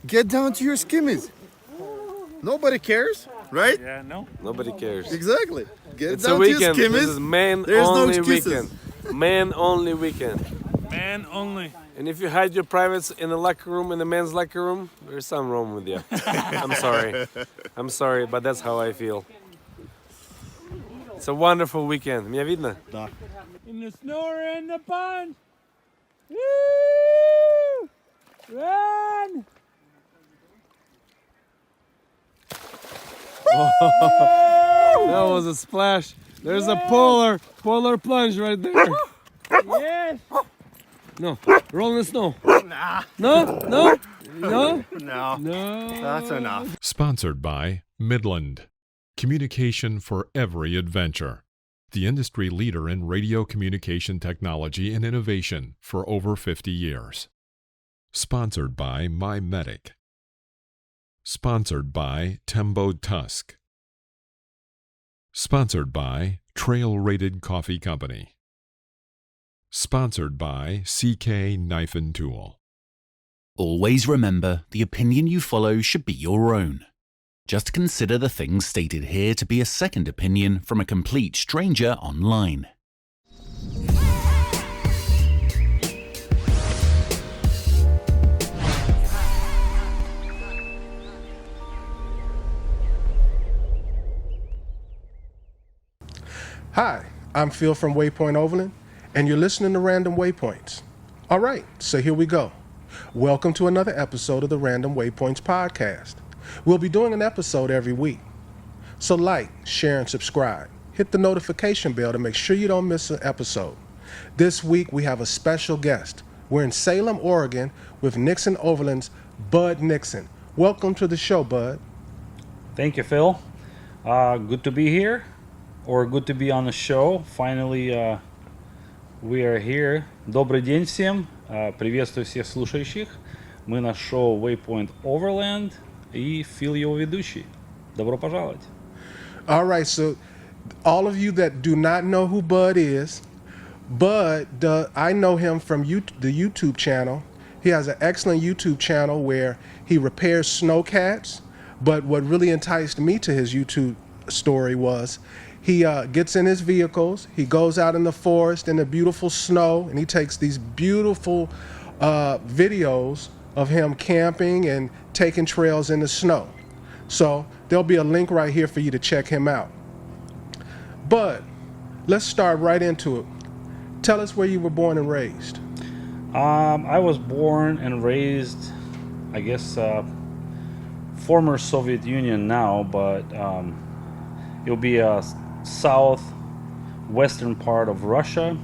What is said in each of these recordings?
Get down to your skimmies. Nobody cares, right? Yeah, no. Nobody cares. Exactly. Get It's down a weekend. to your skimmies. This is man There's no only excuses. weekend. Man only weekend. Man only. And if you hide your privates in the locker room, in the men's locker room, there's something wrong with you. I'm sorry. I'm sorry, but that's how I feel. It's a wonderful weekend. Меня видно? Да. In the snow or in the pond. Woo! Run! That was a splash. There's a polar plunge right there. Yes! No, roll in the snow. Nah. No, no, no, No. no. That's enough. Sponsored by Midland. Communication for every adventure. The industry leader in radio communication technology and innovation for over 50 years. Sponsored by MYMEDIC. Sponsored by TEMBO TUSK. Sponsored by Trail Rated Coffee Company. Sponsored by CK Knife and Tool. Always remember, the opinion you follow should be your own. Just consider the things stated here to be a second opinion from a complete stranger online. Hi, I'm Phil from Waypoint Overland, and you're listening to Random Waypoints. All right, so here we go. Welcome to another episode of the Random Waypoints podcast. We'll be doing an episode every week. So like, share, and subscribe. Hit the notification bell to make sure you don't miss an episode. This week we have a special guest. We're in Salem, Oregon with Nixon Overland's Bud Nixon. Welcome to the show, Bud. Thank you, Phil. Good to be here, or good to be on the show. Finally, we are here. Добрый день всем. Приветствую всех слушающих. Мы на шоу Waypoint Overland и Phil его ведущий. Добро пожаловать. All right, so all of you that do not know who Bud is, I know him from the YouTube channel. He has an excellent YouTube channel where he repairs snowcats, but what really enticed me to his YouTube story was he gets in his vehicles, he goes out in the forest in the beautiful snow, and he takes these beautiful videos of him camping and taking trails in the snow. So there'll be a link right here for you to check him out. But let's start right into it. Tell us where you were born and raised. I was born and raised, I guess, former Soviet Union now, but it'll be a southwestern part of Russia.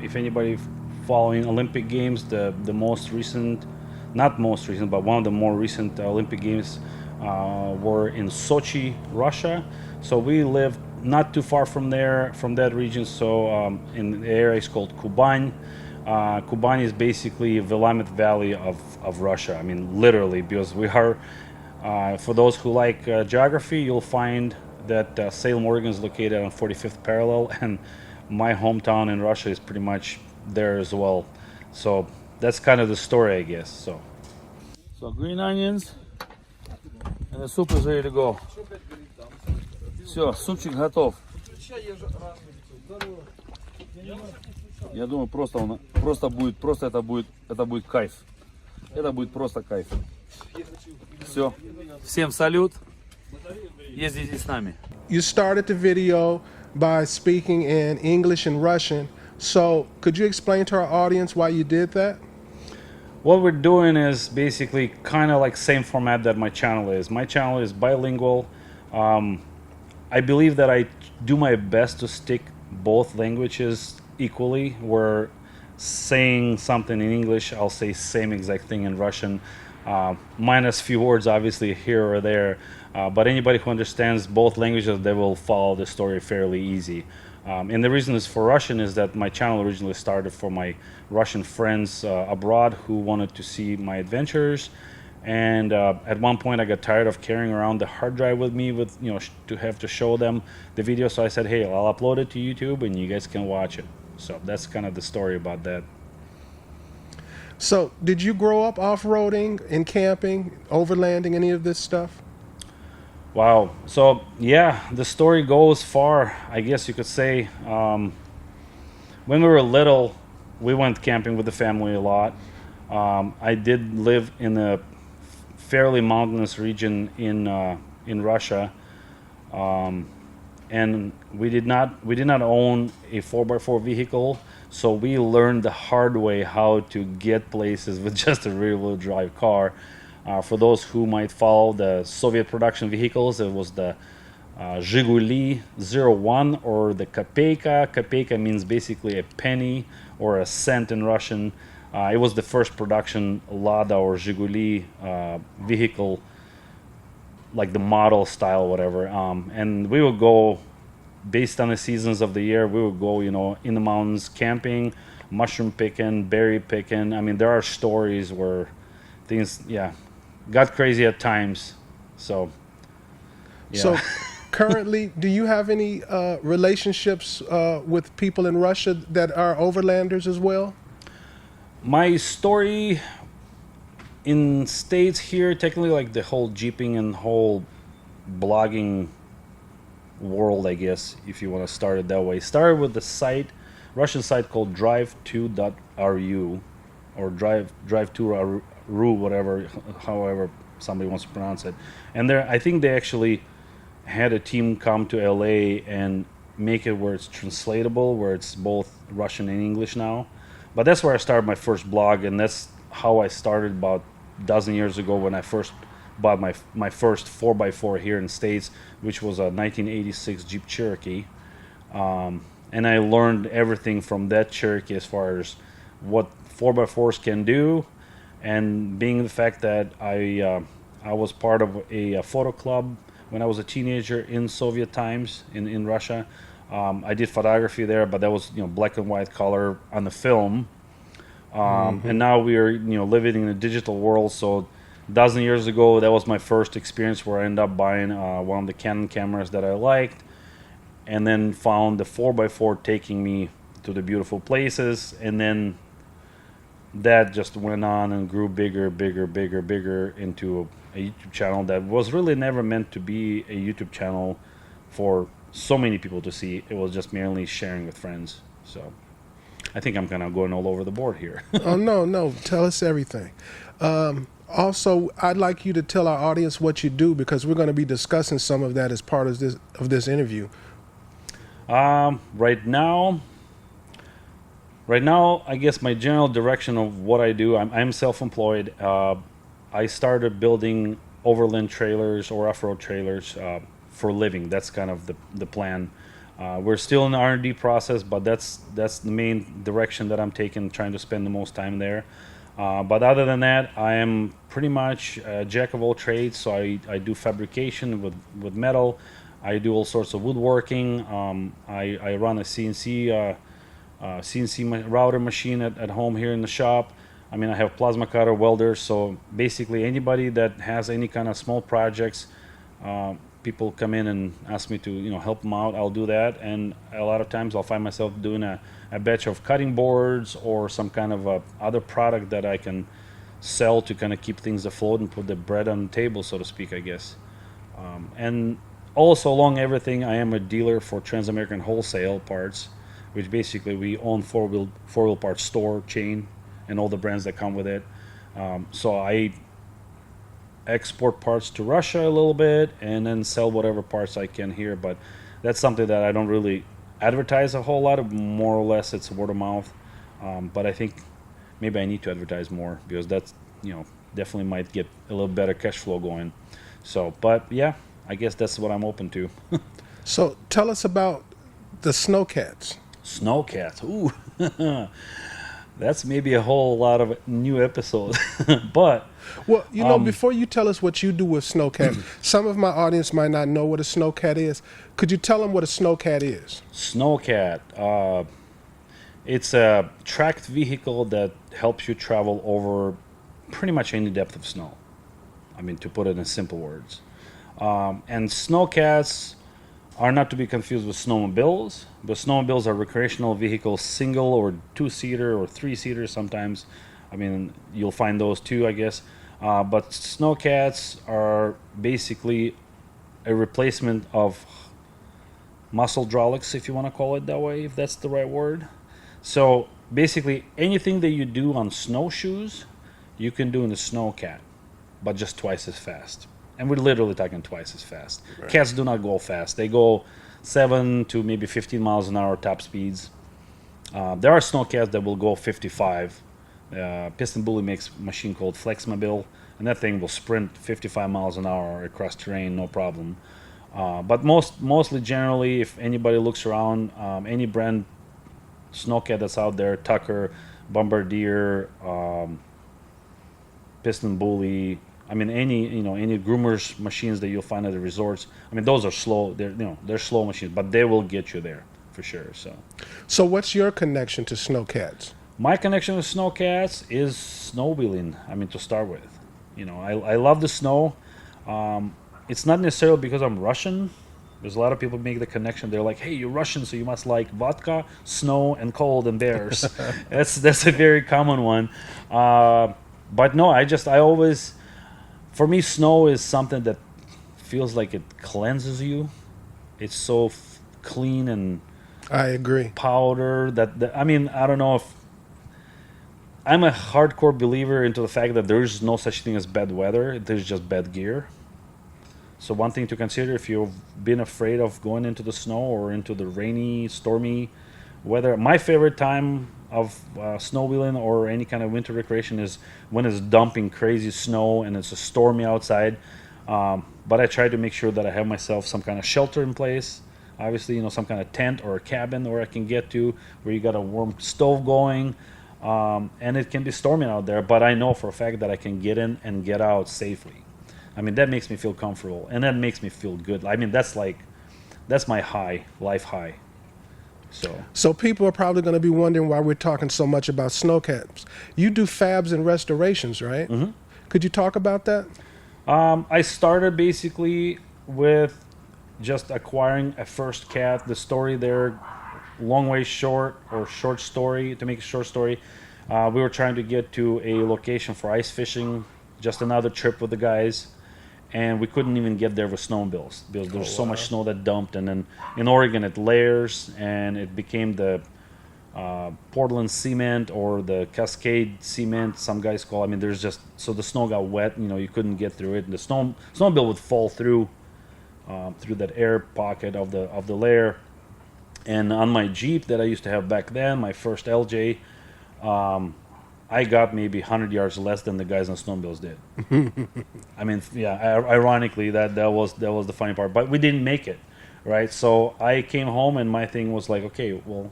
If anybody following Olympic Games, the most recent, not most recent, but one of the more recent Olympic Games were in Sochi, Russia. So we lived not too far from there, from that region. So in the area is called Kuban. Kuban is basically the Willamette Valley of Russia. I mean, literally, because we are, for those who like geography, you'll find that Salem, Oregon is located on 45th parallel, and my hometown in Russia is pretty much there as well. So that's kind of the story, I guess. So green onions, and the soup is ready to go. Все, супчик готов. Я думаю, это будет кайф. Это будет просто кайф. Все. Всем салют. Ездите с нами. You started the video by speaking in English and Russian. So could you explain to our audience why you did that? What we're doing is basically kind of like same format that my channel is. My channel is bilingual. I believe that I do my best to stick both languages equally. Where saying something in English, I'll say same exact thing in Russian, minus few words obviously here or there. But anybody who understands both languages, they will follow the story fairly easy. And the reason is for Russian is that my channel originally started for my Russian friends abroad who wanted to see my adventures. And at one point I got tired of carrying around the hard drive with me to have to show them the video. So I said, hey, I'll upload it to YouTube and you guys can watch it. So that's kind of the story about that. So, did you grow up off-roading and camping, overlanding, any of this stuff? Wow. So yeah, the story goes far, I guess you could say. When we were little, we went camping with the family a lot. I did live in a fairly mountainous region in Russia, and we did not own a 4x4 vehicle, so we learned the hard way how to get places with just a rear-wheel drive car. For those who might follow the Soviet production vehicles, it was the Zhiguli 01 or the Kopeyka. Kopeyka means basically a penny or a cent in Russian. It was the first production Lada or Zhiguli vehicle, like the model style, whatever. And we would go, based on the seasons of the year, we would go, in the mountains camping, mushroom picking, berry picking. I mean, there are stories where things, got crazy at times. So, yeah. So, currently, do you have any relationships with people in Russia that are overlanders as well? My story in States here, technically, like the whole jeeping and whole blogging world, I guess, if you want to start it that way, started with the Russian site called drive2.ru or drive2.ru, whatever, however somebody wants to pronounce it. And I think they actually had a team come to LA and make it where it's translatable, where it's both Russian and English now. But that's where I started my first blog, and that's how I started about a dozen years ago when I first bought my first 4x4 here in States, which was a 1986 Jeep Cherokee. And I learned everything from that Cherokee as far as what 4x4s can do. And being the fact that I was part of a photo club when I was a teenager in Soviet times in Russia. I did photography there, but that was black and white color on the film. And now we are living in a digital world. So a dozen years ago, that was my first experience where I ended up buying one of the Canon cameras that I liked, and then found the 4x4 taking me to the beautiful places, and then that just went on and grew bigger into a YouTube channel that was really never meant to be a YouTube channel for so many people to see. It was just merely sharing with friends. So I think I'm kind of going all over the board here. Oh, no. Tell us everything. Also, I'd like you to tell our audience what you do, because we're going to be discussing some of that as part of this interview. Right now, I guess my general direction of what I do, I'm self-employed. I started building overland trailers or off-road trailers for a living. That's kind of the plan. We're still in the R&D process, but that's the main direction that I'm taking, trying to spend the most time there. But other than that, I am pretty much a jack of all trades. So I do fabrication with metal. I do all sorts of woodworking. I run a CNC router machine at home here in the shop. I mean, I have plasma cutter, welders. So basically, anybody that has any kind of small projects, people come in and ask me to help them out. I'll do that, and a lot of times I'll find myself doing a batch of cutting boards or some kind of other product that I can sell to kind of keep things afloat and put the bread on the table, so to speak, I guess. And also along everything, I am a dealer for Trans-American Wholesale Parts, which basically we own four-wheel parts store chain and all the brands that come with it. So I export parts to Russia a little bit and then sell whatever parts I can here, but that's something that I don't really advertise a whole lot. More or less it's word of mouth, but I think maybe I need to advertise more, because that's definitely might get a little better cash flow going. So, but yeah, I guess that's what I'm open to. So tell us about the snowcats. Snowcats, ooh. That's maybe a whole lot of new episodes. But well, before you tell us what you do with snowcat, some of my audience might not know what a snowcat is. Could you tell them what a snowcat is? Snowcat, it's a tracked vehicle that helps you travel over pretty much any depth of snow. I mean, to put it in simple words. And snowcats are not to be confused with snowmobiles. But snowmobiles are recreational vehicles, single or two-seater or three-seater sometimes, I mean, you'll find those too, I guess. But snowcats are basically a replacement of muscle hydraulics, if you want to call it that way, if that's the right word. So basically, anything that you do on snowshoes, you can do in the snowcat, but just twice as fast. And we're literally talking twice as fast. Right. Cats do not go fast. They go 7 to maybe 15 miles an hour top speeds. There are snowcats that will go 55. Piston Bully makes a machine called Flexmobile, and that thing will sprint 55 miles an hour across terrain, no problem. But mostly, generally, if anybody looks around, any brand snowcat that's out there, Tucker, Bombardier, Piston Bully, I mean any groomers machines that you'll find at the resorts. I mean those are slow. They're slow machines, but they will get you there for sure. So what's your connection to snowcats? My connection with snowcats is snowmobiling. I mean, to start with, I love the snow. It's not necessarily because I'm Russian. There's a lot of people make the connection. They're like, "Hey, you're Russian, so you must like vodka, snow, and cold and bears." That's a very common one. But no, I always, for me, snow is something that feels like it cleanses you. It's so clean and I agree. Powder that I mean, I don't know if I'm a hardcore believer into the fact that there is no such thing as bad weather. There's just bad gear. So one thing to consider if you've been afraid of going into the snow or into the rainy, stormy weather. My favorite time of snowmobiling or any kind of winter recreation is when it's dumping crazy snow and it's a stormy outside. But I try to make sure that I have myself some kind of shelter in place. Obviously, some kind of tent or a cabin where I can get to, where you got a warm stove going. And it can be storming out there, but I know for a fact that I can get in and get out safely. I mean, that makes me feel comfortable, and that makes me feel good. I mean, that's my high, life high. So people are probably going to be wondering why we're talking so much about snowcats. You do fabs and restorations, right? Mm-hmm. Could you talk about that? I started basically with just acquiring a first cat. The story there, long way short, or short story, to make a short story, we were trying to get to a location for ice fishing, just another trip with the guys, and we couldn't even get there with snowmobiles because there's so much snow that dumped. And then in Oregon it layers, and it became the Portland cement or the Cascade cement, some guys call. I mean, there's just, so the snow got wet, you couldn't get through it, and the snowmobile would fall through that air pocket of the layer. And on my Jeep that I used to have back then, my first LJ, I got maybe 100 yards less than the guys on snowmobiles did. I mean, yeah, ironically, that was the funny part. But we didn't make it, right? So I came home, and my thing was like, okay, well,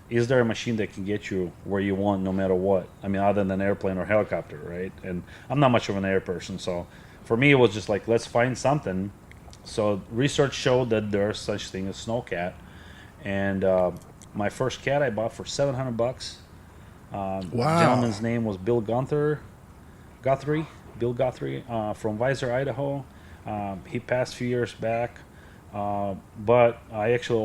is there a machine that can get you where you want no matter what? I mean, other than an airplane or helicopter, right? And I'm not much of an air person, so for me, it was just like, let's find something. So research showed that there's such thing as snowcat. And my first cat I bought for $700. Wow. The gentleman's name was Bill Guthrie from Weiser, Idaho. He passed a few years back, but I actually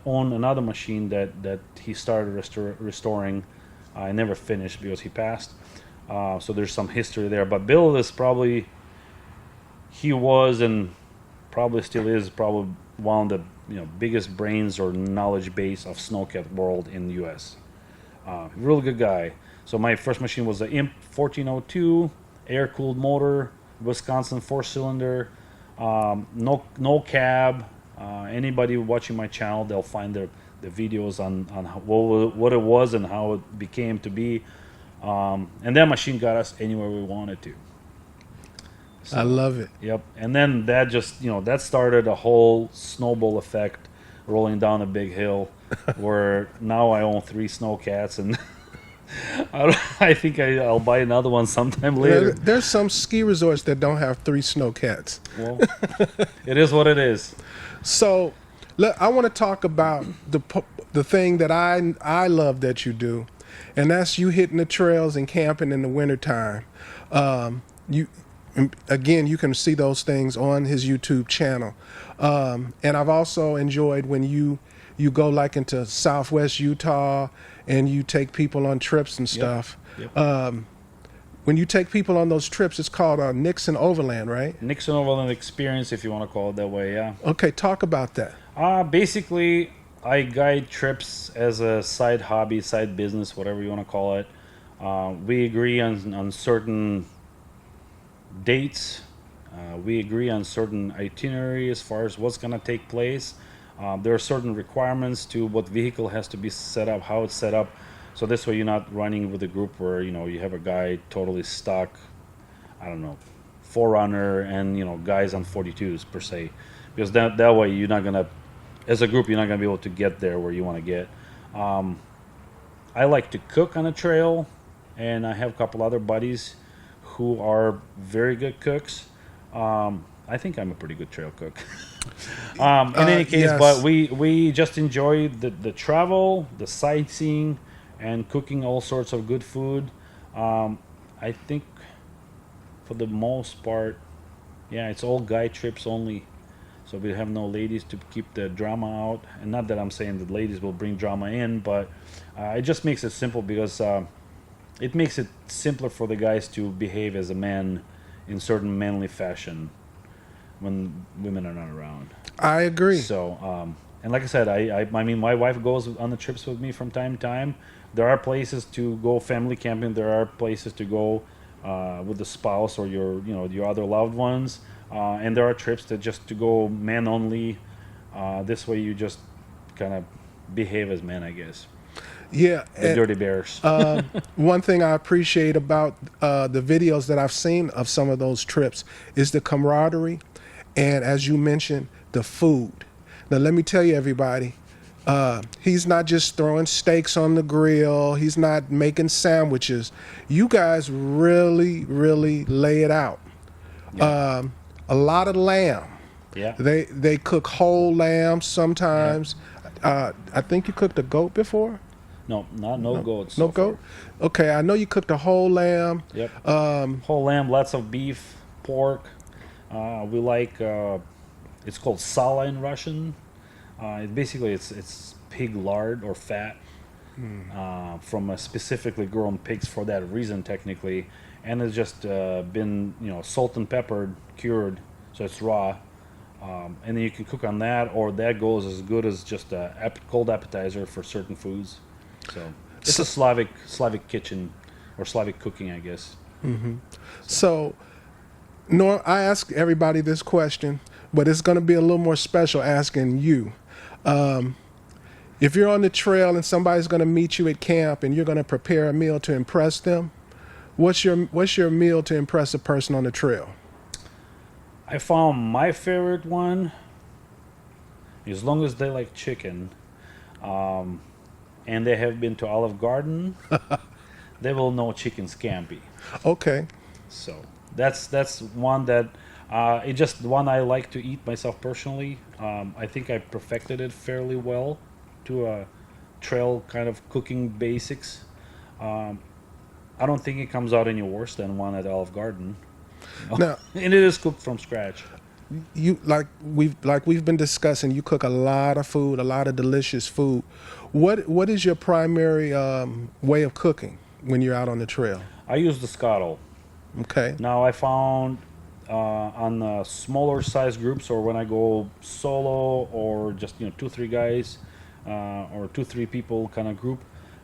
own another machine that he started restoring. I never finished because he passed. So there's some history there. But Bill is he was and probably still is one of the biggest brains or knowledge base of snowcat world in the U.S. Really good guy. So my first machine was the EP.02.10 air-cooled motor, Wisconsin 4-cylinder, no cab. Anybody watching my channel, they'll find the videos on what it was and how it became to be. And that machine got us anywhere we wanted to. So, I love it. Yep. And then that just, that started a whole snowball effect rolling down a big hill where now I own 3 snowcats, and I think I'll buy another one sometime later. There's some ski resorts that don't have 3 snowcats. Well, it is what it is. So I want to talk about the thing that I love that you do, and that's you hitting the trails and camping in the wintertime. Again, you can see those things on his YouTube channel. And I've also enjoyed when you you go like into Southwest Utah and you take people on trips and stuff. Yep. When you take people on those trips, it's called NIKSON Overland, right? NIKSON Overland Experience, if you want to call it that way, yeah. Okay, talk about that. Basically, I guide trips as a side hobby, side business, whatever you want to call it. We agree on certain dates. We agree on certain itinerary as far as what's going to take place. There are certain requirements to what vehicle has to be set up, how it's set up. So this way you're not running with a group where, you have a guy totally stuck, I don't know, 4Runner and, guys on 42s per se. Because that way you're not going to, as a group, you're not going to be able to get there where you want to get. I like to cook on a trail, and I have a couple other buddies who are very good cooks. I think I'm a pretty good trail cook. In any case, yes. But we just enjoy the travel, the sightseeing, and cooking all sorts of good food. I think for the most part, yeah, it's all guy trips only. So we have no ladies to keep the drama out. And not that I'm saying that ladies will bring drama in, but it just makes it simple because it makes it simpler for the guys to behave as a man in certain manly fashion when women are not around. I agree. So, and like I said, I mean, my wife goes on the trips with me from time to time. There are places to go family camping. There are places to go with the spouse or your other loved ones. And there are trips that just to go man only. This way you just kind of behave as men, I guess. Yeah. The dirty bears. One thing I appreciate about the videos that I've seen of some of those trips is the camaraderie. And as you mentioned, the food. Now, let me tell you, everybody, he's not just throwing steaks on the grill. He's not making sandwiches. You guys really, really lay it out. Yeah. A lot of lamb. Yeah. They cook whole lamb sometimes. Yeah. I think you cooked a goat before? No goats. No so goat? Okay, I know you cooked a whole lamb. Yep. Whole lamb, lots of beef, pork. We like, it's called sala in Russian. Basically, it's pig lard or fat from a specifically grown pigs for that reason, technically. And it's just been, salt and peppered, cured, so it's raw. And then you can cook on that, or that goes as good as just a cold appetizer for certain foods. So it's a Slavic kitchen or Slavic cooking, I guess. Mm-hmm. So, I ask everybody this question, but it's going to be a little more special asking you. If you're on the trail and somebody's going to meet you at camp and you're going to prepare a meal to impress them, what's your meal to impress a person on the trail? I found my favorite one, as long as they like chicken, and they have been to Olive Garden, they will know chicken scampi. Okay. So that's one that it's just one I like to eat myself personally. I think I perfected it fairly well to a trail kind of cooking basics. I don't think it comes out any worse than one at Olive Garden. Now, and it is cooked from scratch. You we've been discussing. You cook a lot of food, a lot of delicious food. What is your primary way of cooking when you're out on the trail? I use the scuttle. Okay. Now I found on smaller size groups, or when I go solo, or just 2-3 guys, or 2-3 people kind of group,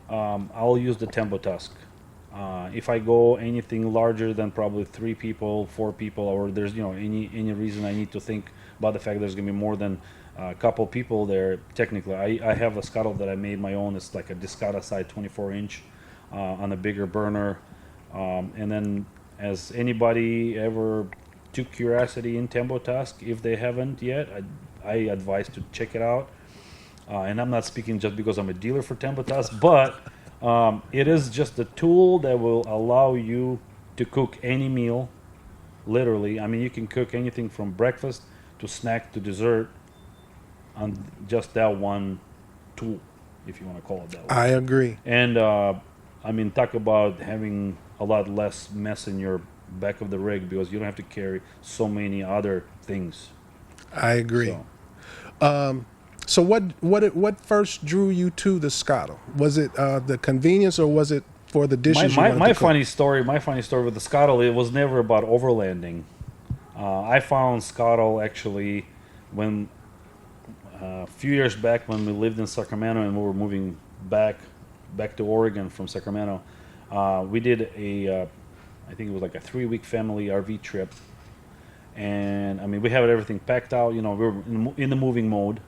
I'll use the TEMBO TUSK. If I go anything larger than probably 3 people, 4 people, or there's any reason I need to think about the fact there's gonna be more than a couple people there, technically I have a scuttle that I made my own. It's like a Discata side 24-inch on a bigger burner, and then as anybody ever took curiosity in TEMBO TUSK, if they haven't yet, I advise to check it out. And I'm not speaking just because I'm a dealer for TEMBO TUSK, but it is just a tool that will allow you to cook any meal, literally. I mean, you can cook anything from breakfast to snack to dessert on just that one tool, if you want to call it that way. I agree. And I mean, talk about having a lot less mess in your back of the rig, because you don't have to carry so many other things. I agree. So. So what first drew you to the Scottle? Was it the convenience, or was it for the dishes? My funny story with the Scottle, it was never about overlanding. I found Scottle actually when a few years back when we lived in Sacramento and we were moving back to Oregon from Sacramento. We did I think it was like a 3-week family RV trip, and I mean we had everything packed out. You know, we were in the moving mode.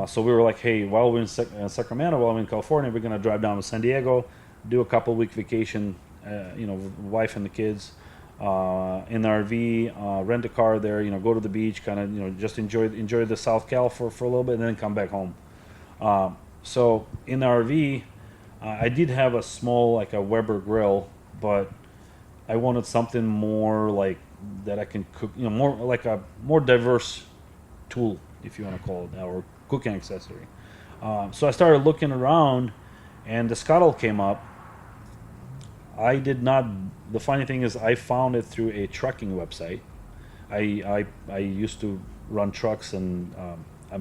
So we were like, hey, while we're in Sacramento, while we're in California, we're gonna drive down to San Diego, do a couple-week vacation, you know, with the wife and the kids, in the RV, rent a car there, you know, go to the beach, kind of, you know, just enjoy the South Cal for a little bit, and then come back home. So in the RV, I did have a small, like a Weber grill, but I wanted something more like that I can cook, you know, more like a more diverse tool, if you want to call it, or cooking accessory. So I started looking around, and the Scottle came up. I did not. The funny thing is, I found it through a trucking website. I used to run trucks, and I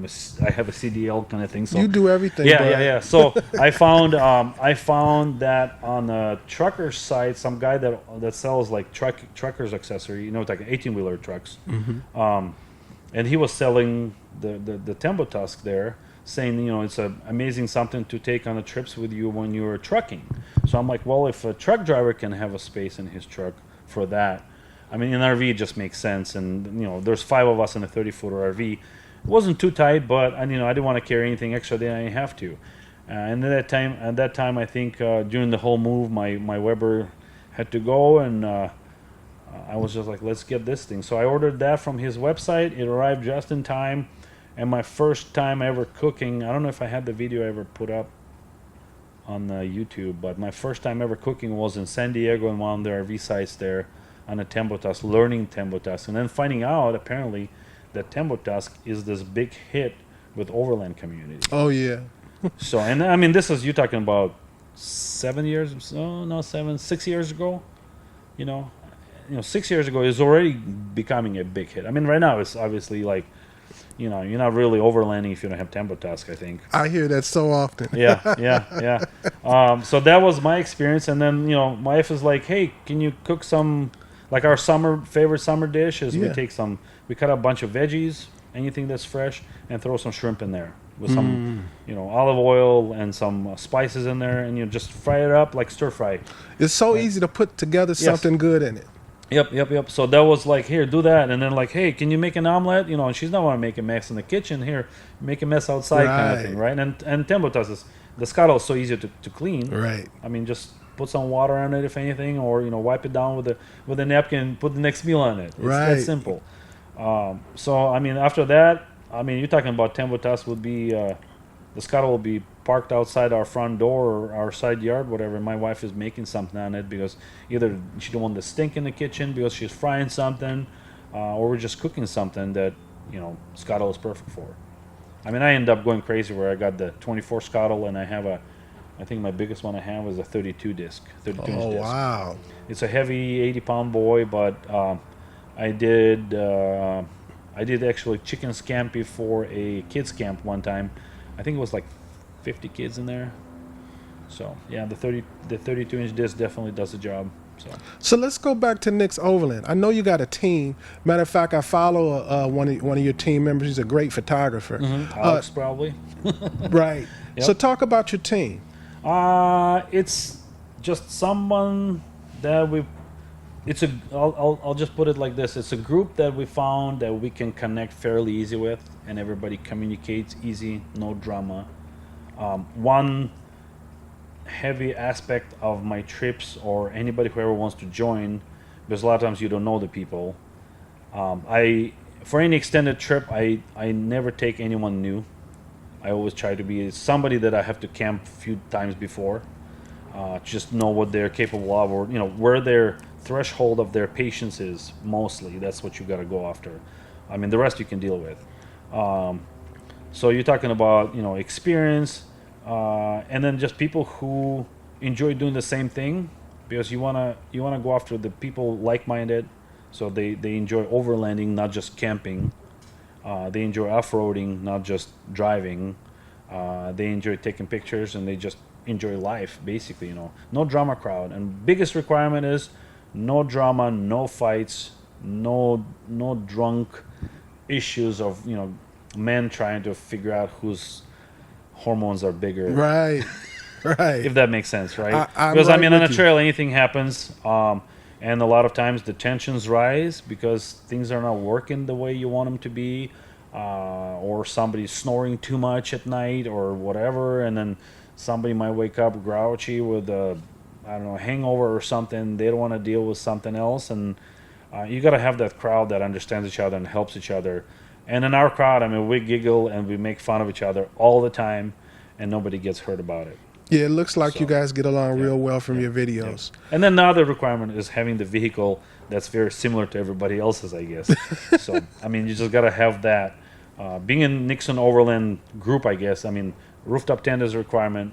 have a CDL kind of thing. So you do everything. Yeah. So I found that on a trucker site, some guy that sells like truckers accessory, you know, like 18-wheeler trucks. And he was selling the TEMBO TUSK there, saying, you know, it's an amazing something to take on the trips with you when you're trucking. So I'm like, well, if a truck driver can have a space in his truck for that, I mean, in an RV it just makes sense. And, you know, there's 5 of us in a 30-footer RV. It wasn't too tight, but, you know, I didn't want to carry anything extra than I have to. And at that time, I think during the whole move, my Weber had to go, and I was just like, let's get this thing. So I ordered that from his website. It arrived just in time. And my first time ever cooking, I don't know if I had the video ever put up on YouTube, but my first time ever cooking was in San Diego on one of the RV sites there on a TEMBO TUSK, learning TEMBO TUSK, and then finding out apparently that TEMBO TUSK is this big hit with Overland community. Oh yeah. So, and I mean, this is, you're talking about 6 years ago, you know, 6 years ago, is already becoming a big hit. I mean, right now it's obviously like, you know, you're not really overlanding if you don't have TEMBO TUSK, I think. I hear that so often. Yeah. So that was my experience, and then, you know, my wife is like, "Hey, can you cook some, like our favorite summer dish is we cut up a bunch of veggies, anything that's fresh, and throw some shrimp in there with some, you know, olive oil and some spices in there, and you just fry it up like stir fry." It's so easy to put together something good in it. Yep. So that was like, here, do that. And then like, hey, can you make an omelet? You know, and she's not want to make a mess in the kitchen. Here, make a mess outside, kind of thing, right? And TEMBO TUSK, the Scottle is so easy to clean. Right. I mean, just put some water on it, if anything, or, you know, wipe it down with a napkin, put the next meal on it. It's that simple. So, I mean, after that, I mean, you're talking about TEMBO TUSK would be, the Scottle will be parked outside our front door or our side yard, whatever. My wife is making something on it because either she don't want the stink in the kitchen because she's frying something, or we're just cooking something that, you know, Scottle is perfect for. I mean, I end up going crazy where I got the 24 Scottle, and I have I think my biggest one I have is a 32 disc. Oh, wow. It's a heavy 80-pound boy, but I did actually chicken scampi for a kids camp one time. I think it was like 50 kids in there. So yeah, the 32-inch disc definitely does the job. So let's go back to Nick's Overland. I know you got a team. Matter of fact, I follow one of your team members. He's a great photographer. Alex, probably. Right. Yep. So talk about your team. It's just someone that I'll just put it like this. It's a group that we found that we can connect fairly easy with, and everybody communicates easy, no drama. One heavy aspect of my trips, or anybody who ever wants to join, because a lot of times you don't know the people. For any extended trip, I never take anyone new. I always try to be somebody that I have to camp a few times before, just know what they're capable of, or, you know, where their threshold of their patience is. Mostly that's what you got to go after. I mean, the rest you can deal with. So you're talking about, you know, experience, and then just people who enjoy doing the same thing, because you wanna go after the people like-minded, so they enjoy overlanding, not just camping. They enjoy off-roading, not just driving. They enjoy taking pictures, and they just enjoy life, basically. No drama crowd. And biggest requirement is no drama, no fights, no drunk issues of men trying to figure out whose hormones are bigger. Right. Right. If that makes sense, right? I'm Because right on a with you. trail, anything happens, and a lot of times the tensions rise because things are not working the way you want them to be, or somebody's snoring too much at night or whatever, and then somebody might wake up grouchy with a hangover or something. They don't want to deal with something else, and you got to have that crowd that understands each other and helps each other. And in our crowd, we giggle and we make fun of each other all the time, and nobody gets hurt about it. Yeah, it looks like you So, guys get along real well from your videos. And then the other requirement is having the vehicle that's very similar to everybody else's, I guess. So, you just got to have that. Being in NIKSON Overland group, I guess, rooftop tent is a requirement,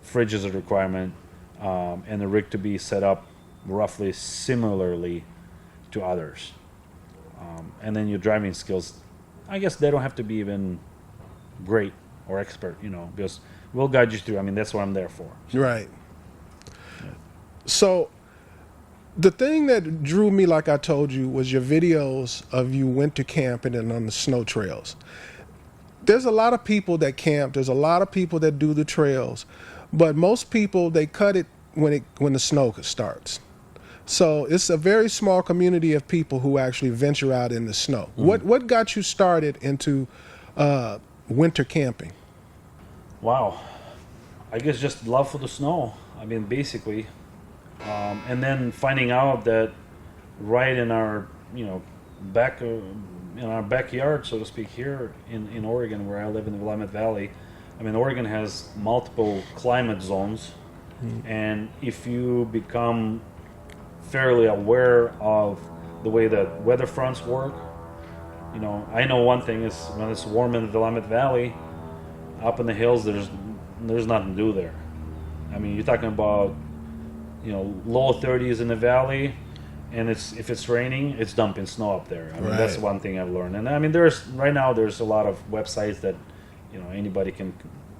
fridge is a requirement, and the rig to be set up roughly similarly to others. And then your driving skills, I guess they don't have to be even great or expert, because we'll guide you through. That's what I'm there for. Right. So the thing that drew me, like I told you, was your videos of you winter camping and on the snow trails. There's a lot of people that camp. There's a lot of people that do the trails, but most people, they cut it when the snow starts. So it's a very small community of people who actually venture out in the snow. What got you started into winter camping? Wow. I guess just love for the snow. Basically. And then finding out that right in our, in our backyard, so to speak, here in Oregon, where I live in the Willamette Valley, Oregon has multiple climate zones. And if you become fairly aware of the way that weather fronts work, I know one thing is when it's warm in the Willamette Valley, up in the hills, there's nothing to do there. You're talking about low 30s in the valley, and if it's raining, it's dumping snow up there. Right. That's one thing I've learned. And there's a lot of websites that anybody can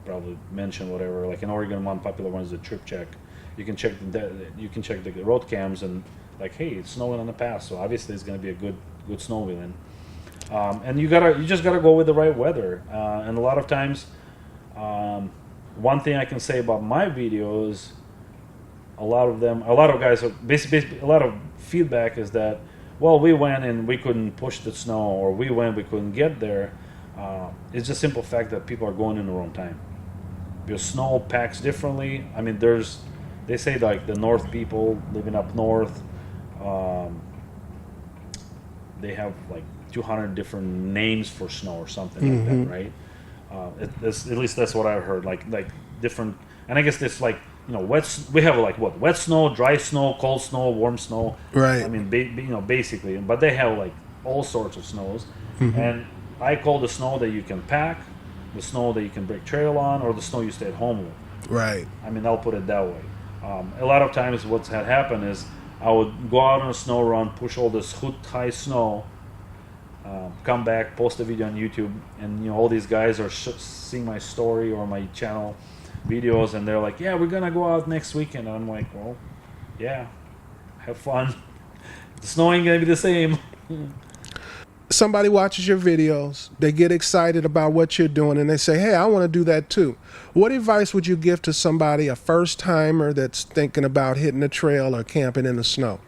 probably mention, whatever. Like in Oregon, one popular one is the Trip Check. You can check the road cams and hey, it's snowing on the pass, so obviously it's going to be a good snowmobiling. And you just gotta go with the right weather. And a lot of times, one thing I can say about my videos, a lot of guys are basically a lot of feedback is that, well, we went and we couldn't push the snow, or we couldn't get there. It's just simple fact that people are going in the wrong time. Because snow packs differently. They say the north people living up north, they have 200 different names for snow or something like that, right? At least that's what I've heard. Like different, and I guess it's wet. We have wet snow, dry snow, cold snow, warm snow. Right. Basically, but they have all sorts of snows, and I call the snow that you can pack, the snow that you can break trail on, or the snow you stay at home with. Right. I'll put it that way. A lot of times, what's had happened is I would go out on a snow run, push all this high snow. Come back, post a video on YouTube, and all these guys are seeing my story or my channel videos, and they're like, "Yeah, we're gonna go out next weekend." And I'm like, "Well, yeah, have fun. The snow ain't gonna be the same." Somebody watches your videos, they get excited about what you're doing, and they say, "Hey, I want to do that too." What advice would you give to somebody, a first timer that's thinking about hitting a trail or camping in the snow?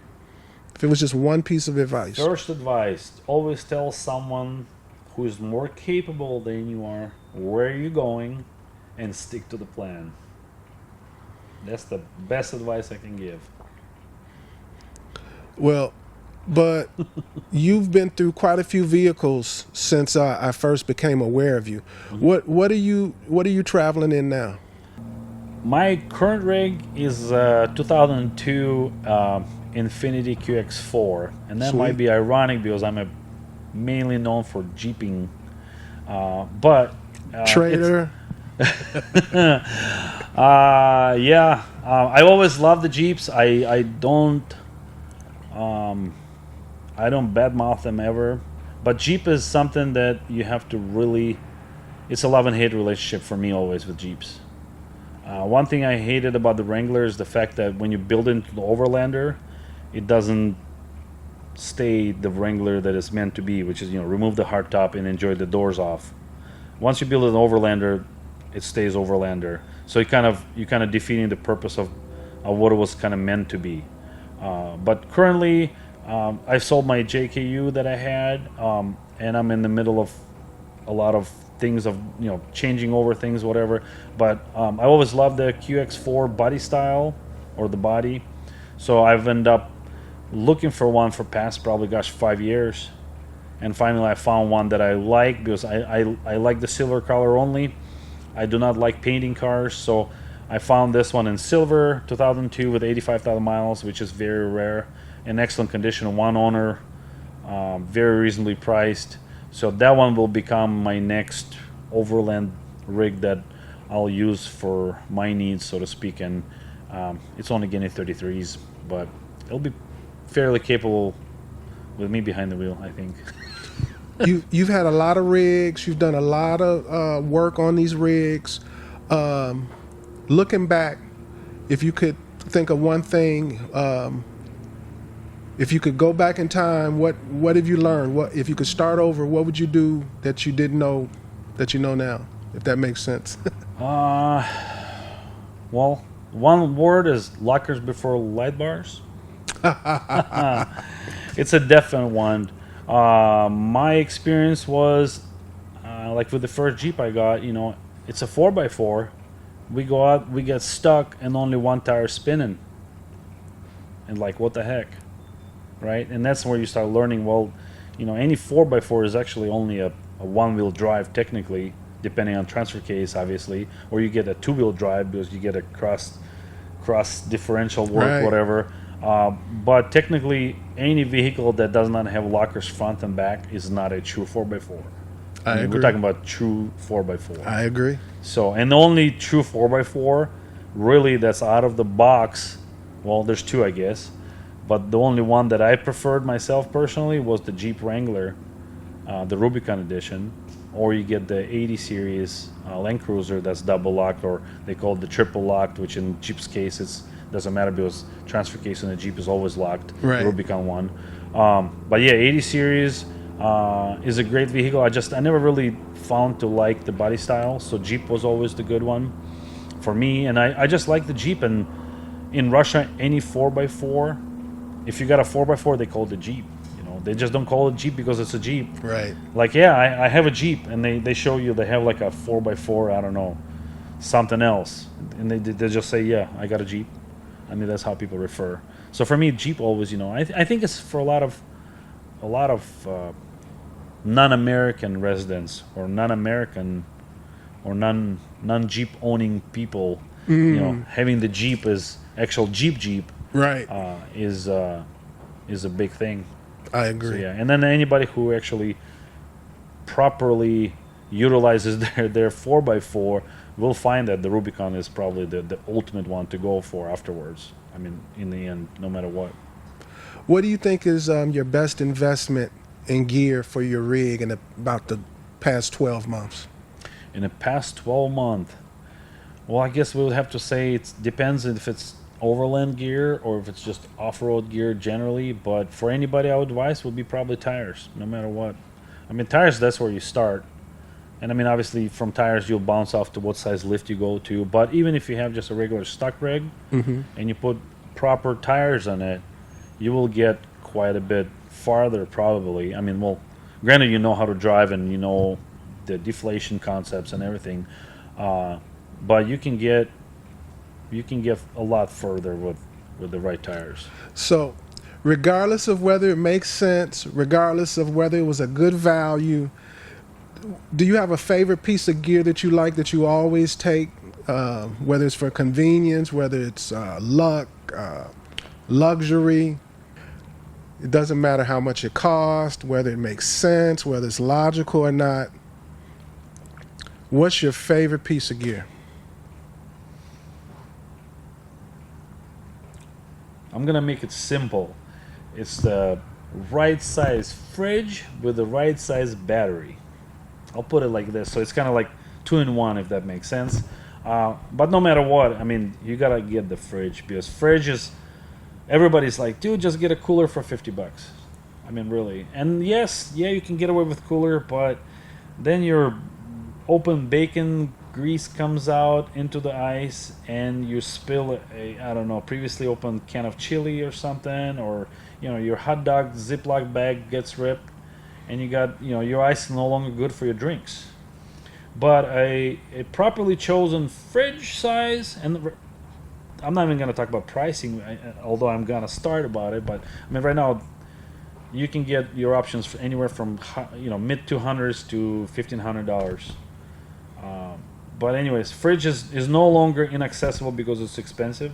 If it was just one piece of advice. First advice, always tell someone who is more capable than you are where you're going, and stick to the plan. That's the best advice I can give. Well, but you've been through quite a few vehicles since I first became aware of you. What are you traveling in now? My current rig is 2002 Infiniti QX4, and that Sweet. might be ironic because I'm mainly known for jeeping, but Trader. I always loved the Jeeps. I don't badmouth them ever. But Jeep is something that you have to really. It's a love and hate relationship for me always with Jeeps. One thing I hated about the Wrangler is the fact that when you build into the Overlander, it doesn't stay the Wrangler that it's meant to be, which is, remove the hardtop and enjoy the doors off. Once you build an Overlander, it stays Overlander. So you're kind of defeating the purpose of what it was kind of meant to be. But currently, I've sold my JKU that I had, and I'm in the middle of a lot of things of changing over things, whatever. But I always loved the QX4 body style or the body, so I've ended up looking for one for past probably 5 years, and finally I found one that I like because I like the silver color only. I do not like painting cars, so I found this one in silver, 2002 with 85,000 miles, which is very rare, in excellent condition, one owner, very reasonably priced. So that one will become my next overland rig that I'll use for my needs, so to speak. And it's only getting 33s, but it'll be fairly capable with me behind the wheel, I think. You've had a lot of rigs. You've done a lot of work on these rigs. Looking back, if you could think of one thing, if you could go back in time, what have you learned? What if you could start over? What would you do that you didn't know that you know now? If that makes sense. Well, one word is lockers before light bars. It's a definite one. My experience was like with the first Jeep I got. It's a 4x4. We go out, we get stuck, and only one tire spinning. And like, what the heck? Right? And that's where you start learning, well, any 4x4 is actually only a one-wheel drive technically, depending on transfer case, obviously, or you get a two-wheel drive because you get a cross differential work, right, whatever. But technically, any vehicle that does not have lockers front and back is not a true 4x4. I agree. We're talking about true 4x4. I agree. So, and the only true 4x4 really that's out of the box, well, there's two, I guess. But the only one that I preferred myself personally was the Jeep Wrangler, the Rubicon edition, or you get the 80 series Land Cruiser that's double locked, or they call it the triple locked, which in Jeep's case it doesn't matter because transfer case in the Jeep is always locked. Right. The Rubicon one. But yeah, 80 series is a great vehicle. I never really found to like the body style, so Jeep was always the good one for me, and I just like the Jeep. And in Russia, any 4x4. If you got a 4x4, they call it a Jeep. They just don't call it Jeep because it's a Jeep. Right. Like, yeah, I have a Jeep, and they show you they have like a 4x4, I don't know, something else. And they just say, yeah, I got a Jeep. I mean, that's how people refer. So for me, Jeep always, I think it's for a lot of non-American residents or non-American or non-Jeep owning people, having the Jeep as actual Jeep. Right. Is a big thing. I agree. So, yeah, and then anybody who actually properly utilizes their 4x4 will find that the Rubicon is probably the ultimate one to go for afterwards. I mean, in the end, no matter what. What do you think is your best investment in gear for your rig in about the past 12 months? In the past 12 months, well, I guess we would have to say it depends if it's overland gear or if it's just off-road gear generally. But for anybody, I would advise would be probably tires, no matter what. I mean, tires, that's where you start. And I mean, obviously from tires you'll bounce off to what size lift you go to. But even if you have just a regular stock rig and you put proper tires on it, you will get quite a bit farther probably. I mean, well, granted, you know how to drive and you know the deflation concepts and everything, but you can get a lot further with the right tires. So regardless of whether it makes sense, regardless of whether it was a good value, do you have a favorite piece of gear that you like that you always take, whether it's for convenience, whether it's luck, luxury? It doesn't matter how much it costs, whether it makes sense, whether it's logical or not. What's your favorite piece of gear? I'm gonna make it simple. It's the right size fridge with the right size battery. I'll put it like this. So it's kind of like 2-in-1, if that makes sense. But no matter what, I mean, you gotta get the fridge, because fridge is, everybody's like, dude, just get a cooler for $50. I mean, really. And yes, yeah, you can get away with cooler, but then your open bacon grease comes out into the ice, and you spill a, I don't know, previously opened can of chili or something, or your hot dog Ziploc bag gets ripped, and you got, your ice is no longer good for your drinks. But a properly chosen fridge size, and I'm not even going to talk about pricing, although I'm going to start about it, but I mean, right now you can get your options for anywhere from mid $200s to $1,500. But anyways, fridge is no longer inaccessible because it's expensive.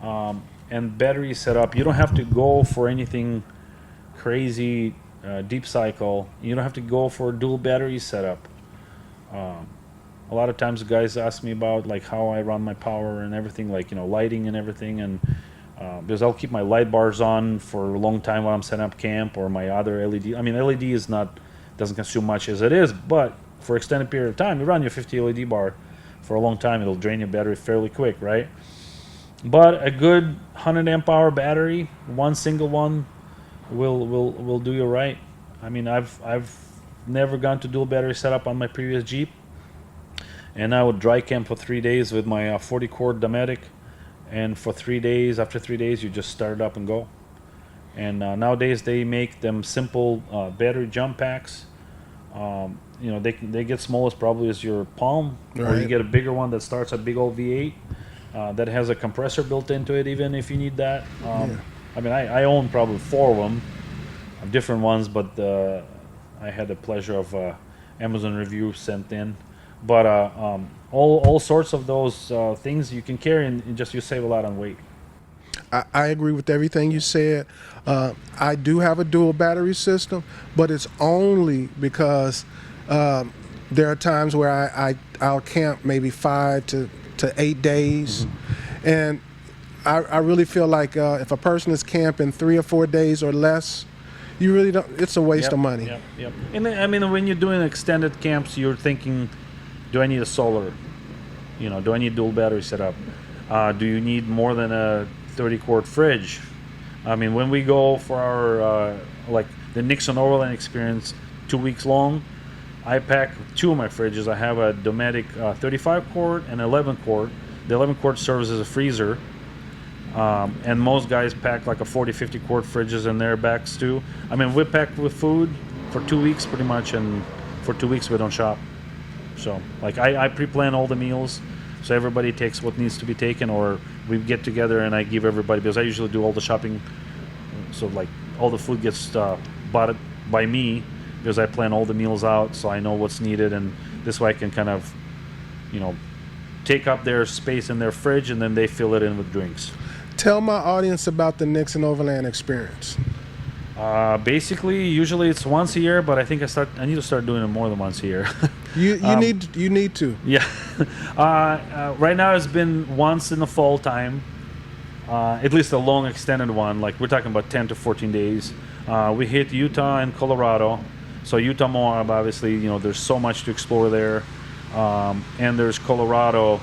And battery setup, you don't have to go for anything crazy, deep cycle. You don't have to go for a dual battery setup. A lot of times guys ask me about like how I run my power and everything, like lighting and everything, and because I'll keep my light bars on for a long time while I'm setting up camp, or my other LED. I mean, LED doesn't consume much as it is, but for extended period of time, you run your 50 LED bar for a long time, it'll drain your battery fairly quick, right? But a good 100 amp hour battery, one single one, will do you right. I mean, I've never gone to dual battery setup on my previous Jeep, and I would dry camp for 3 days with my 40 cord Dometic, and for 3 days, after 3 days, you just start it up and go. And nowadays they make them simple battery jump packs. They get smallest probably as your palm, or you get a bigger one that starts at big old V8 that has a compressor built into it, even if you need that. I mean, I own probably 4 of them, different ones, but I had the pleasure of Amazon review sent in. But all sorts of those things you can carry, and just you save a lot on weight. I agree with everything you said. I do have a dual battery system, but it's only because there are times where I'll camp maybe 5 to 8 days, and I really feel like if a person is camping 3 or 4 days or less, you really don't. It's a waste of money. Yep. And I mean, when you're doing extended camps, you're thinking, do I need a solar? Do I need dual battery setup? Do you need more than a 30 quart fridge? I mean, when we go for our like the NIKSON Overland Experience 2 weeks long, I pack 2 of my fridges. I have a Dometic 35 quart and 11 quart. The 11 quart serves as a freezer, and most guys pack like a 40-50 quart fridges in their backs too. I mean, we pack with food for 2 weeks pretty much, and for 2 weeks we don't shop. So like I pre-plan all the meals, so everybody takes what needs to be taken, or we get together and I give everybody, because I usually do all the shopping, so like all the food gets bought by me, because I plan all the meals out, so I know what's needed, and this way I can kind of take up their space in their fridge, and then they fill it in with drinks. Tell my audience about the Nixon Overland Experience. Basically, usually it's once a year, but I think I need to start doing it more than once a year. You need to. Yeah. Right now it's been once in the fall time, at least a long extended one. Like we're talking about 10 to 14 days. We hit Utah and Colorado. So Utah, Moab, obviously, there's so much to explore there. And there's Colorado.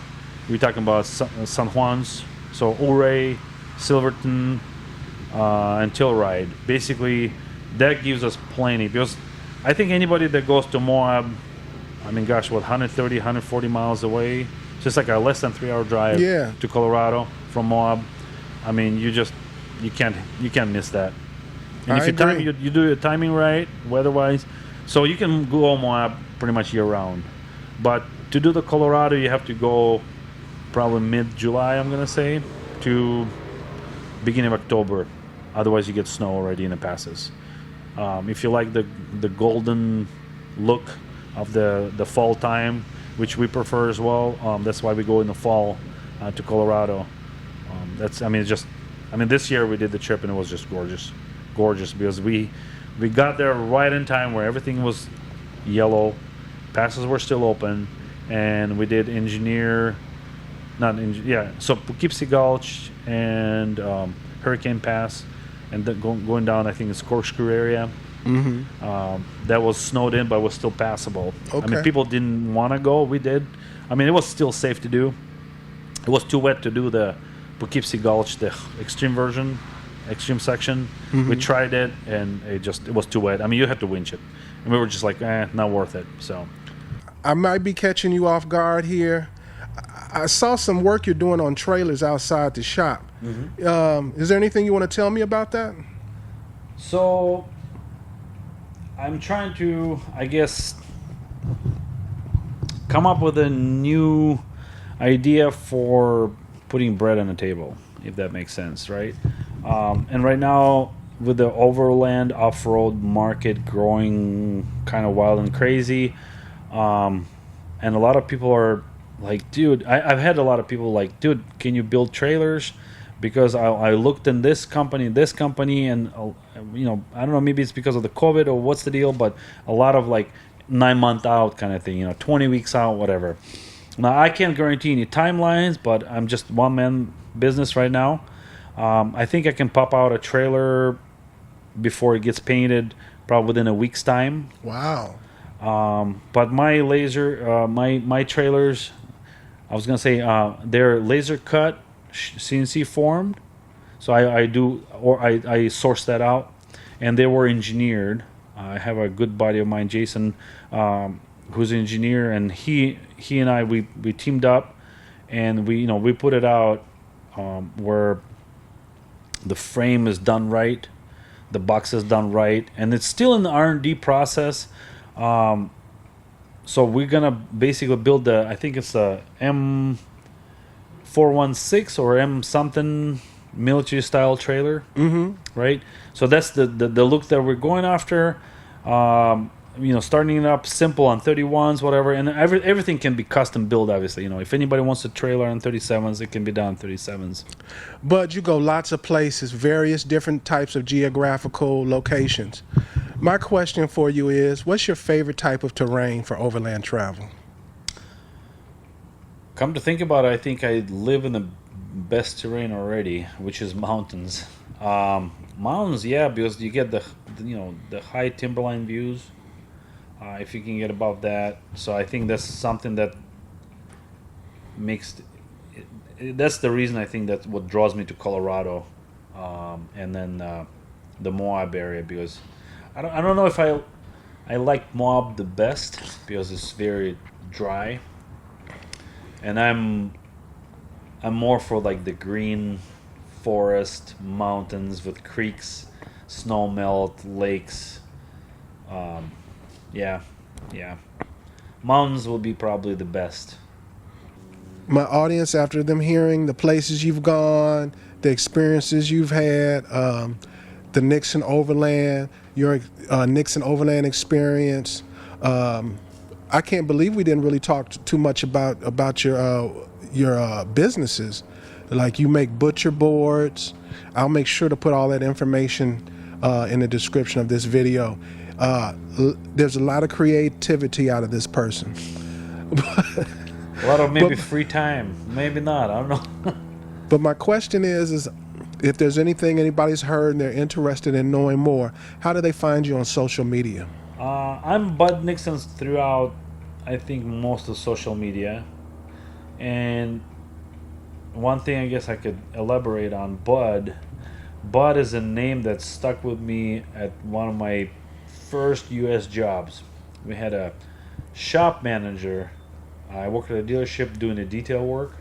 We're talking about San Juan's. So Ouray, Silverton, and Telluride. Basically, that gives us plenty, because I think anybody that goes to Moab, I mean, gosh, 130, 140 miles away, just like a less than 3 hour drive to Colorado from Moab. I mean, you can't miss that. And if you do your timing right, weather-wise, so you can go Moab pretty much year-round. But to do the Colorado, you have to go probably mid-July, I'm gonna say, to beginning of October. Otherwise, you get snow already in the passes. If you like the golden look of the fall time, which we prefer as well, that's why we go in the fall to Colorado. This year we did the trip and it was just gorgeous, because we got there right in time where everything was yellow, passes were still open, and we did so Poughkeepsie Gulch and Hurricane Pass, and then going down, I think it's Corkscrew area. That was snowed in, but was still passable. I mean, Okay. people didn't want to go. We did. I mean, it was still safe to do. It was too wet to do the Poughkeepsie Gulch, the extreme version, extreme section. We tried it, and it was too wet. I mean, you had to winch it, and we were just like, not worth it. So I might be catching you off guard here. I saw some work you're doing on trailers outside the shop. Is there anything you want to tell me about that? So I'm trying to, I guess, come up with a new idea for putting bread on the table, if that makes sense, right? And right now, with the overland off-road market growing kind of wild and crazy, and a lot of people are like, dude, I've had a lot of people like, dude, can you build trailers? Because I looked in this company, and you know, I don't know, maybe it's because of the COVID or what's the deal, but a lot of like 9 month out kind of thing, you know, 20 weeks out, whatever. Now I can't guarantee any timelines, but I'm just one man business right now. I think I can pop out a trailer before it gets painted, probably within a week's time. Wow. But my my trailers, I was gonna say they're laser cut, CNC formed, so I sourced that out, and they were engineered. I have a good buddy of mine, Jason, who's an engineer, and he and I we teamed up, and we put it out where the frame is done right, the box is done right, and it's still in the R&D process. So we're gonna basically build I think it's a M416 or M something military style trailer, right? So that's the look that we're going after. Starting it up simple on 31s, whatever, and everything can be custom built. Obviously, if anybody wants a trailer on 37s, it can be done on 37s. But you go lots of places, various different types of geographical locations. My question for you is, what's your favorite type of terrain for overland travel? Come to think about it, I think I live in the best terrain already, which is mountains. Mountains, yeah, because you get the high timberline views. If you can get above that, so I think that's something that that's the reason I think that's what draws me to Colorado, and then the Moab area, because I don't know if I like Moab the best because it's very dry, and I'm more for like the green forest, mountains with creeks, snow melt, lakes. Yeah. Mountains will be probably the best. My audience, after them hearing the places you've gone, the experiences you've had, the Nixon Overland, your Nixon Overland experience, I can't believe we didn't really talk too much about your businesses. Like, you make butcher boards. I'll make sure to put all that information in the description of this video. There's a lot of creativity out of this person. A lot of maybe free time, maybe not. I don't know. But my question is if there's anything anybody's heard and they're interested in knowing more, how do they find you on social media? I'm Bud Nixon throughout, I think, most of social media. And one thing I guess I could elaborate on, Bud is a name that stuck with me at one of my first U.S. jobs. We had a shop manager. I worked at a dealership doing the detail work,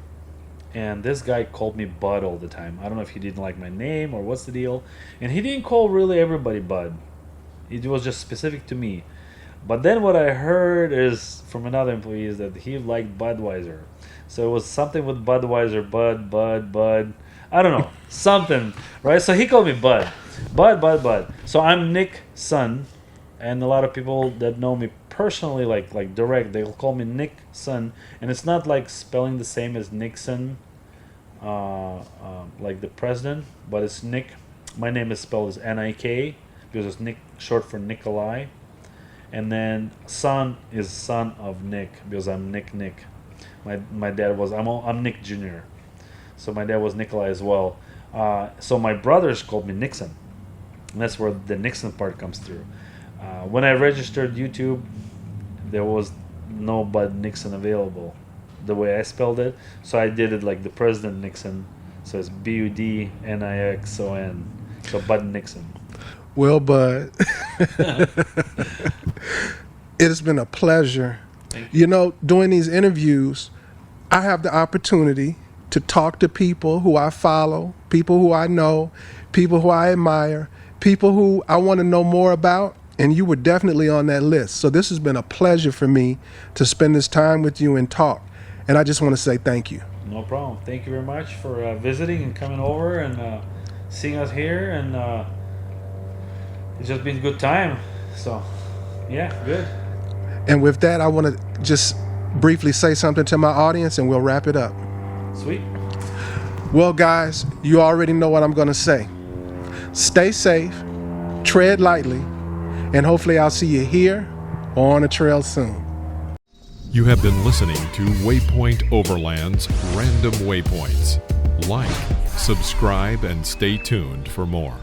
and this guy called me Bud all the time. I don't know if he didn't like my name or what's the deal. And he didn't call really everybody Bud. It was just specific to me. But then what I heard is from another employee is that he liked Budweiser. So it was something with Budweiser, Bud. I don't know, something, right? So he called me Bud. Bud. So I'm NIKSON. And a lot of people that know me personally, like direct, they'll call me NIKSON, and it's not like spelling the same as Nixon, like the president, but it's Nick. My name is spelled as Nik, because it's Nick, short for Nikolai, and then son is son of Nick, because I'm Nick. My dad was I'm Nick Jr. So my dad was Nikolai as well. So my brothers called me Nixon. And that's where the Nixon part comes through. When I registered YouTube, there was no Bud Nixon available the way I spelled it, so I did it like the President Nixon. So it's BUDNIXON. So Bud Nixon. Well, Bud, it has been a pleasure. You know, doing these interviews, I have the opportunity to talk to people who I follow, people who I know, people who I admire, people who I want to know more about, and you were definitely on that list. So this has been a pleasure for me to spend this time with you and talk. And I just want to say thank you. No problem. Thank you very much for visiting and coming over and seeing us here. And it's just been a good time. So, yeah, good. And with that, I want to just briefly say something to my audience and we'll wrap it up. Sweet. Well, guys, you already know what I'm going to say. Stay safe, tread lightly, and hopefully I'll see you here or on the trail soon. You have been listening to Waypoint Overland's Random Waypoints. Like, subscribe, and stay tuned for more.